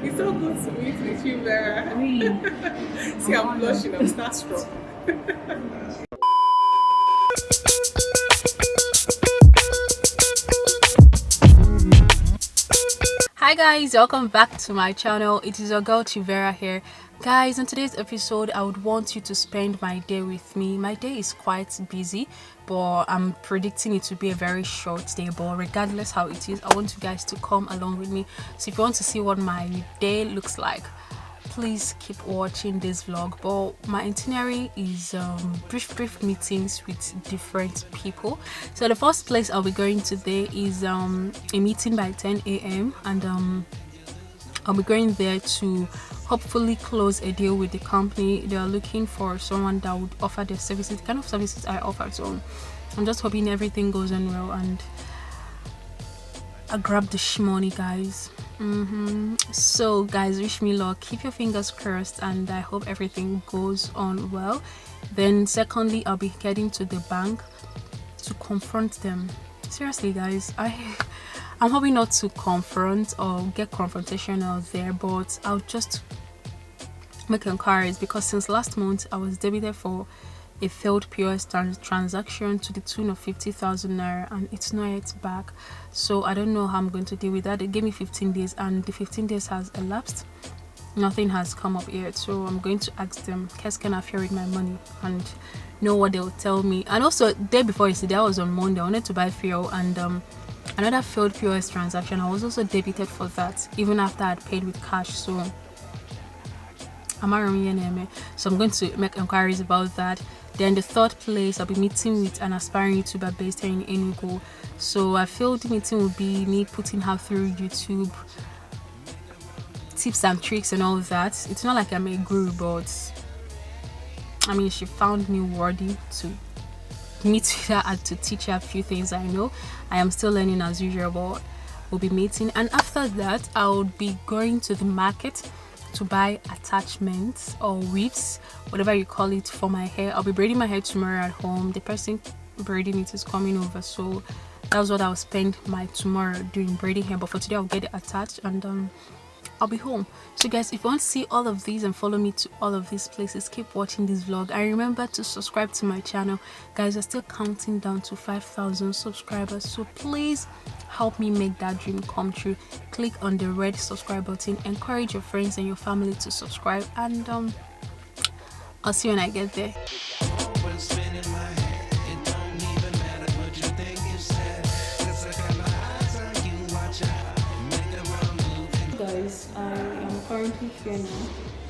It's so good to meet with you, Vera. Oui. See, I'm blushing. I'm starstruck. Hi guys, welcome back to my channel. It is your girl Vera here. Guys, in today's episode, I would want you to spend my day with me. My day is quite busy, but I'm predicting it to be a very short day. But regardless how it is, I want you guys to come along with me. So if you want to see what my day looks like, please keep watching this vlog. But my itinerary is brief meetings with different people. So the first place I'll be going today is a meeting by 10 a.m. and I'll be going there to hopefully close a deal with the company. They are looking for someone that would offer their services, the kind of services I offer. So I'm just hoping everything goes on well and I grab the money, guys. So guys, wish me luck, keep your fingers crossed, and I hope everything goes on well. Then secondly, I'll be heading to the bank to confront them. Seriously guys, I'm hoping not to confront or get confrontational there, but I'll just make inquiries because since last month I was debited for a failed POS transaction to the tune of 50,000 naira and it's not yet back. So I don't know how I'm going to deal with that. They gave me 15 days and the 15 days has elapsed. Nothing has come up yet, so I'm going to ask them, "Kes can I fear with my money?" and know what they'll tell me. And also, day before yesterday, I was on Monday. I wanted to buy fuel and another failed POS transaction. I was also debited for that, even after I had paid with cash. So I'm going to make inquiries about that. Then the third place, I'll be meeting with an aspiring YouTuber based here in Enugu. So I feel the meeting will be me putting her through YouTube tips and tricks and all that. It's not like I'm a guru, but I mean, she found me worthy to meet with her and to teach her a few things I know. I am still learning as usual, but we'll be meeting. And after that, I'll be going to the market to buy attachments or weaves, whatever you call it, for my hair. I'll be braiding my hair tomorrow at home. The person braiding it is coming over, so that's what I'll spend my tomorrow doing, braiding hair. But for today, I'll get it attached and I'll be home. So guys, if you want to see all of these and follow me to all of these places, keep watching this vlog and remember to subscribe to my channel. Guys, we're still counting down to 5,000 subscribers, so please help me make that dream come true. Click on the red subscribe button, encourage your friends and your family to subscribe, and I'll see you when I get there. Guys, I am currently here now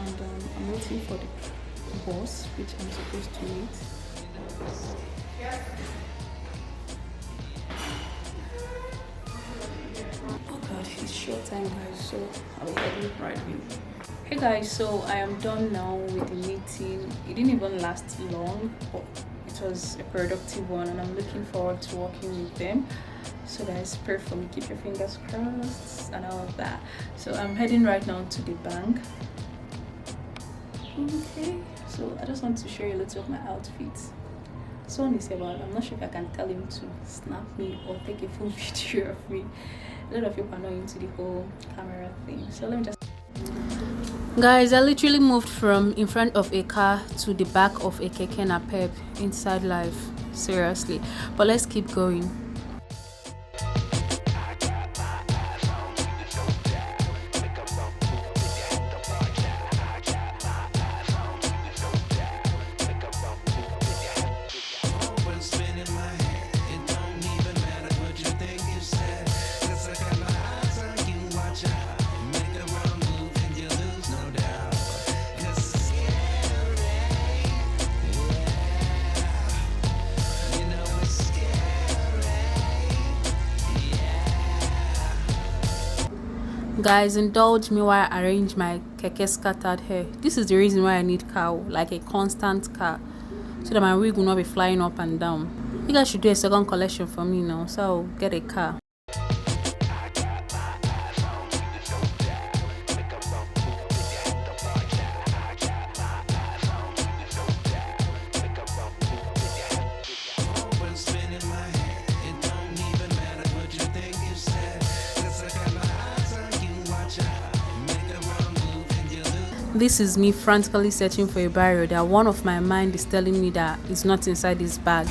and I'm waiting for the boss, which I'm supposed to meet. Oh god, it's short time guys, so I'll be heading right in. Hey guys, so I am done now with the meeting. It didn't even last long, but it was a productive one and I'm looking forward to working with them. So guys, pray for me, keep your fingers crossed and all of that. So I'm heading right now to the bank. Okay, so I just want to show you a little of my outfit. Someone is about, I'm not sure if I can tell him to snap me or take a full video of me. A lot of people are not into the whole camera thing, so let me just... Guys, I literally moved from in front of a car to the back of a keke napep inside life, seriously. But let's keep going. Guys, indulge me while I arrange my keke scattered hair. This is the reason why I need car, like a constant car, so that my wig will not be flying up and down. You guys should do a second collection for me now, so I'll get a car. This is me frantically searching for a barrier that one of my mind is telling me that it's not inside this bag.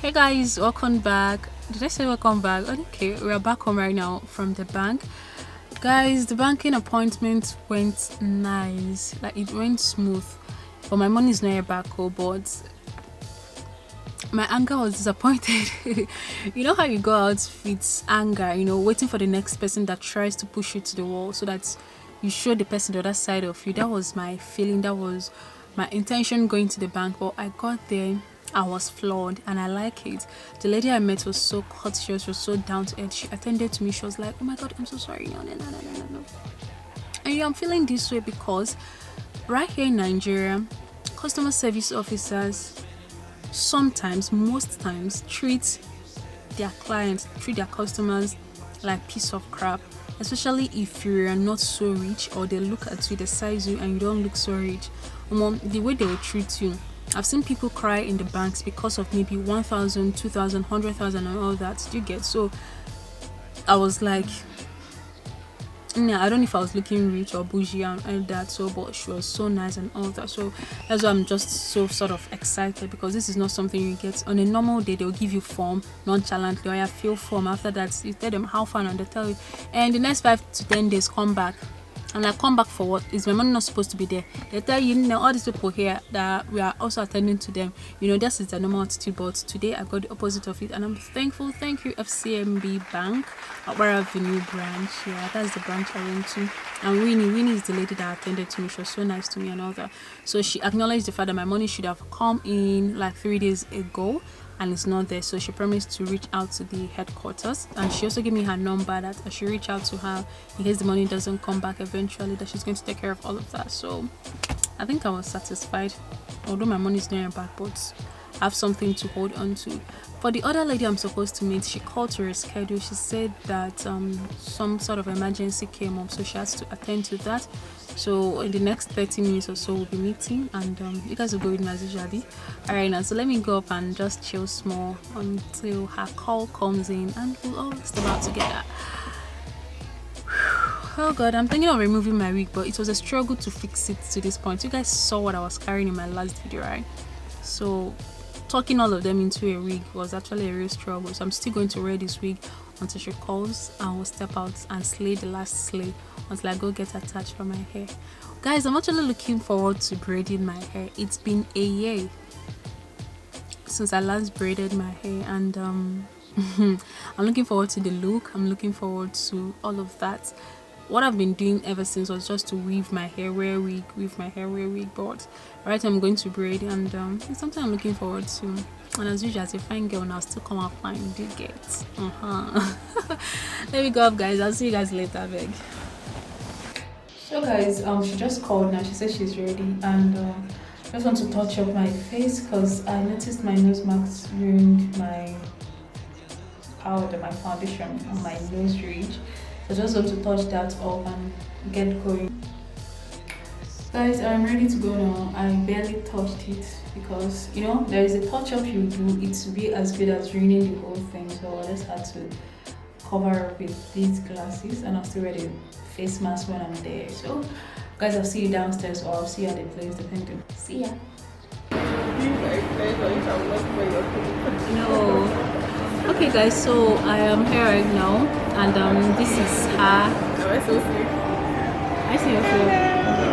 Hey guys, welcome back. Did I say welcome back? Okay, we are back home right now from the bank. Guys, the banking appointment went nice. Like, it went smooth. But my money is not yet back home, but my anger was disappointed. You know how you go out with anger, waiting for the next person that tries to push you to the wall so that you show the person the other side of you. That was my feeling. That was my intention going to the bank. But I got there. I was flawed and I like it. The lady I met was so courteous, she was so down to earth. She attended to me. She was like, "Oh my god, I'm so sorry." No. And I'm feeling this way because right here in Nigeria, customer service officers sometimes, most times, treat their customers like piece of crap, especially if you're not so rich or they look at you, they size you and you don't look so rich. The way they will treat you, I've seen people cry in the banks because of maybe 1,000, 2,000, 100,000 and all that. Do you get? So I was like, yeah, I don't know if I was looking rich or bougie and all that, so but she was so nice and all that. So that's why I'm just so sort of excited, because this is not something you get on a normal day. They'll give you form nonchalantly, or you fill form. After that, you tell them how fun and they tell you, and the next 5 to 10 days come back. And I come back for what? Is my money not supposed to be there? They tell you, all these people here that we are also attending to them. This is the normal attitude. But today I got the opposite of it, and I'm thankful. Thank you, FCMB Bank, Vera Avenue branch. Yeah, that's the branch I went to. And Winnie is the lady that attended to me. She was so nice to me and all that. So she acknowledged the fact that my money should have come in like 3 days ago, and it's not there. So she promised to reach out to the headquarters, and she also gave me her number that I should reach out to her in case the money doesn't come back eventually, that she's going to take care of all of that. So I think I was satisfied, although my money is not in back, but I have something to hold on to. For the other lady I'm supposed to meet, she called to reschedule. She said that some sort of emergency came up, so she has to attend to that. So in the next 30 minutes or so, we'll be meeting, and you guys will go with me as usually. Alright, now so let me go up and just chill small until her call comes in, and we'll all step out together. Oh god, I'm thinking of removing my wig, but it was a struggle to fix it to this point. You guys saw what I was carrying in my last video, right? So tucking all of them into a wig was actually a real struggle. So I'm still going to wear this wig until she calls, and we'll step out and slay the last slay until I go get attached for my hair. Guys, I'm actually looking forward to braiding my hair. It's been a year since I last braided my hair, and I'm looking forward to the look. I'm looking forward to all of that. What I've been doing ever since was just to weave my hair, wear wig, weave my hair, wear wig. But right, I'm going to braid, and it's something I'm looking forward to. And as usual, as a fine girl, now still come out fine. Do you get? Let me go up, guys. I'll see you guys later, beg. So guys, she just called now. She said she's ready, and I just want to touch up my face because I noticed my nose marks ruined my powder, my foundation on my nose ridge. So I just want to touch that up and get going. Guys, I'm ready to go now. I barely touched it because there is a touch up you do, it will be as good as ruining the whole thing. So I just had to cover up with these glasses, and I'll still wear the face mask when I'm there. So guys, I'll see you downstairs, or I'll see you at the place, depending. See ya. No. Okay guys, so I am here right now, and this is her. Am I so sick? I see yourself.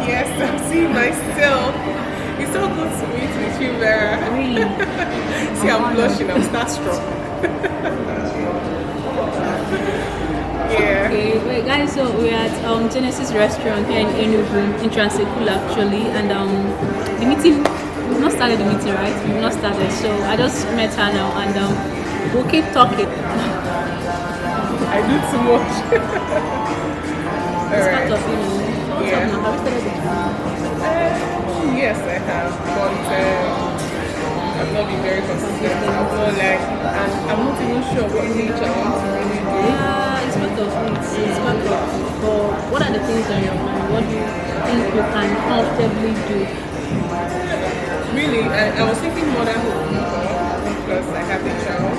Yes, I'm seeing myself. It's so good to meet with you, Vera. Really? See, I'm blushing. I'm starstruck. Yeah. Okay, wait guys, so we're at Genesis restaurant here in Enugu, in Transekul actually, and the meeting, we've not started the meeting, right? We've not started, so I just met her now, and we'll keep talking. I do too much. It's part of what's Yeah. up now? Have you started the Yes, I have, but I've not been very consistent. I'm not and I'm not even sure what niche I want to really do. Yeah, it's part of it. It's part of it. But what are the things on your mind? What do you think you can comfortably do? Really, I was thinking motherhood because I have a child.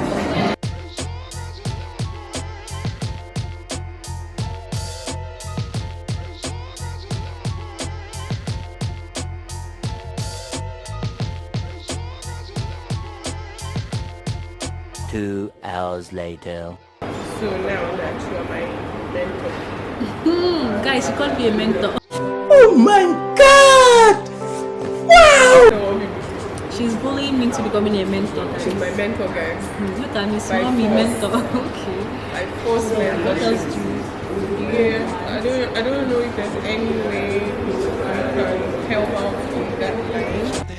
2 hours later. So now that you are my mentor. Guys, you can't be a mentor. Oh my god! Wow! So what we do? She's bullying me into becoming a mentor. Guys. She's my mentor, guys. Look at me, By mommy force. mentor. Okay. I force mentorship. What else do you? Yeah, I don't know if there's any way you can help out on that line.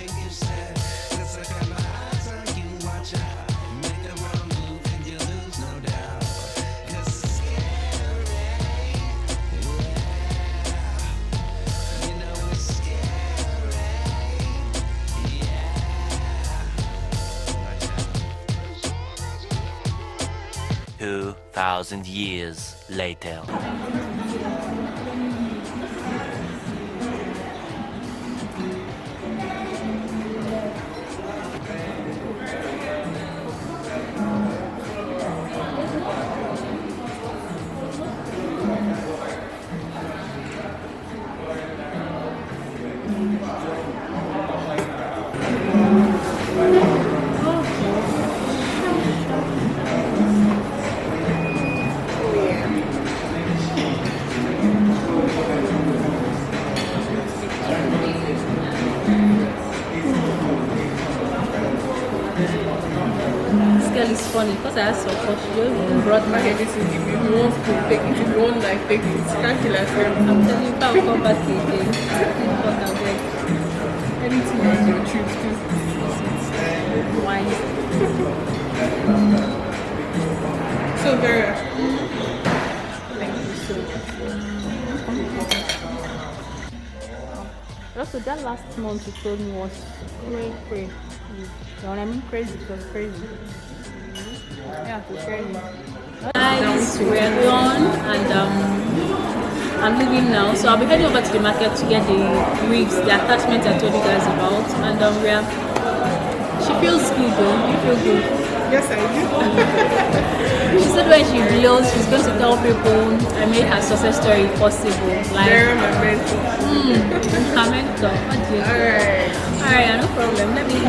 2,000 years later. This girl is funny because I asked her for she just brought my Okay, head. this is if you want to take it, if you want like take it, thank you last time. I'm telling you, I'll come back again. Fuck, I'll beg. Anything you do, choose to. Wine. So Vera, Thank you so much. Also, that last month you told me was crazy. You know what I mean? Crazy. It was crazy. Yeah, it was crazy. Guys, we're done and I'm leaving now. So I'll be heading over to the market to get the ribs, the attachment I told you guys about. And she feels good though. You feel good. yes I do. She said when she blows, she's going to tell people I made her success story possible. Like, Vera, my mentor. her mentor. What do you think? Alright, no problem. Let me.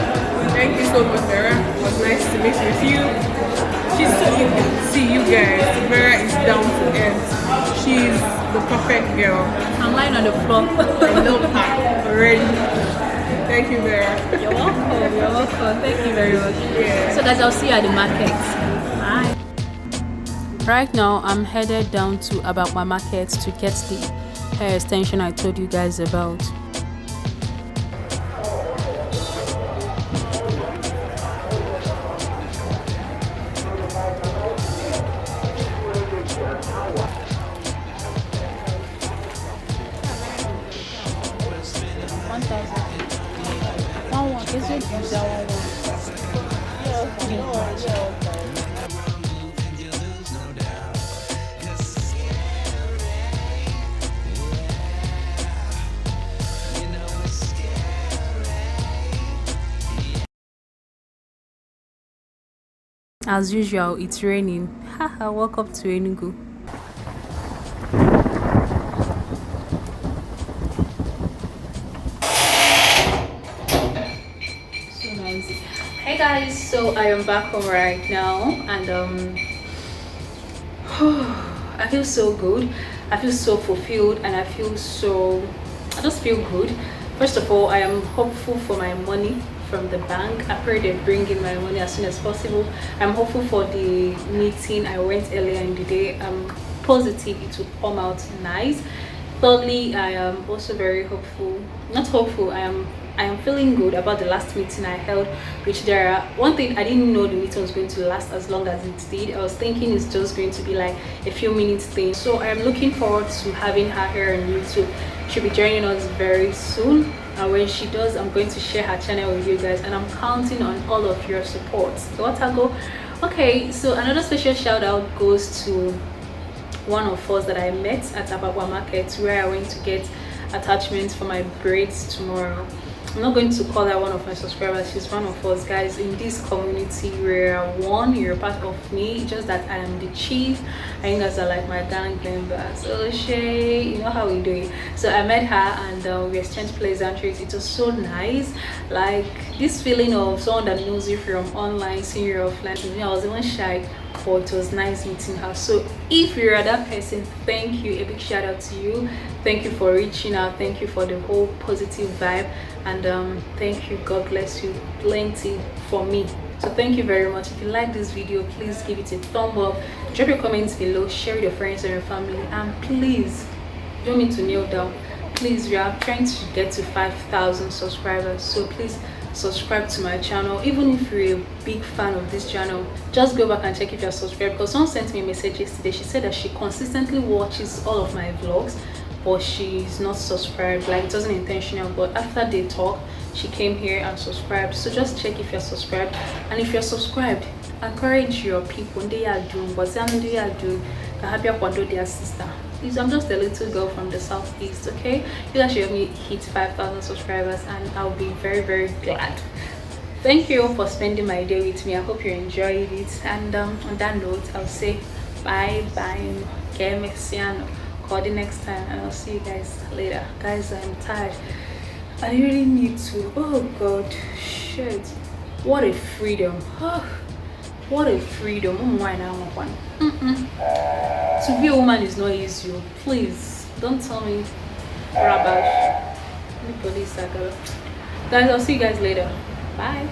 Thank you so much, Vera. It was nice to meet with you. She's so easy to see you guys. Vera is down to earth. She's the perfect girl. I'm lying on the floor. I love her already. Thank you, Vera. You're welcome. You're welcome. Thank you very much. Yeah. So guys, I'll see you at the market. Bye. Right now, I'm headed down to About My Market to get the hair extension I told you guys about. As usual, it's raining. Haha, welcome to Enugu. So nice. Hey guys, so I am back home right now and I feel so good. I feel so fulfilled and I just feel good. First of all, I am hopeful for my money from the bank. I pray they bring in my money as soon as possible. I'm hopeful for the meeting I went earlier in the day. I'm positive it will come out nice. Thirdly, I am also very hopeful, not hopeful, I am feeling good about the last meeting I held with Vera. One thing, I didn't know the meeting was going to last as long as it did. I was thinking it's just going to be like a few minutes thing. So I am looking forward to having her here on YouTube. She'll be joining us very soon, and when she does, I'm going to share her channel with you guys, and I'm counting on all of your support. So what I go? Okay, so another special shout out goes to one of us that I met at Ababa Market, where I went to get attachments for my braids tomorrow. I'm not going to call her one of my subscribers. She's one of us, guys. In this community, we're one. You're a part of me. Just that I am the chief. And you guys are like my gang members. Oh, Shay, you know how we do it. So I met her and we exchanged pleasantries. It was so nice. Like this feeling of someone that knows you from online, seeing you offline. I was even shy, but it was nice meeting her. So if you're that person, thank you. A big shout out to you. Thank you for reaching out. Thank you for the whole positive vibe. And thank you. God bless you plenty for me. So thank you very much. If you like this video, please give it a thumb up, drop your comments below, share with your friends and your family, and please don't need to kneel down. Please, we are trying to get to 5,000 subscribers, so please subscribe to my channel. Even if you're a big fan of this channel, just go back and check if you're subscribed, because someone sent me a message yesterday. She said that she consistently watches all of my vlogs, but she's not subscribed. Like, it wasn't intentional, but after they talk, she came here and subscribed. So just check if you're subscribed, and if you're subscribed, encourage your people. They are doing what they are doing. Their sister. Please, I'm just a little girl from the southeast. Okay, you guys should help me hit 5,000 subscribers, and I'll be very, very glad. Thank you all for spending my day with me. I hope you enjoyed it. And on that note, I'll say bye bye. Call the next time, and I'll see you guys later. Guys, I'm tired. I really need to. Oh god, shit, what a freedom. Oh, what a freedom. Why now? To be a woman is not easy. Please don't tell me rubbish. Guys, I'll see you guys later. Bye.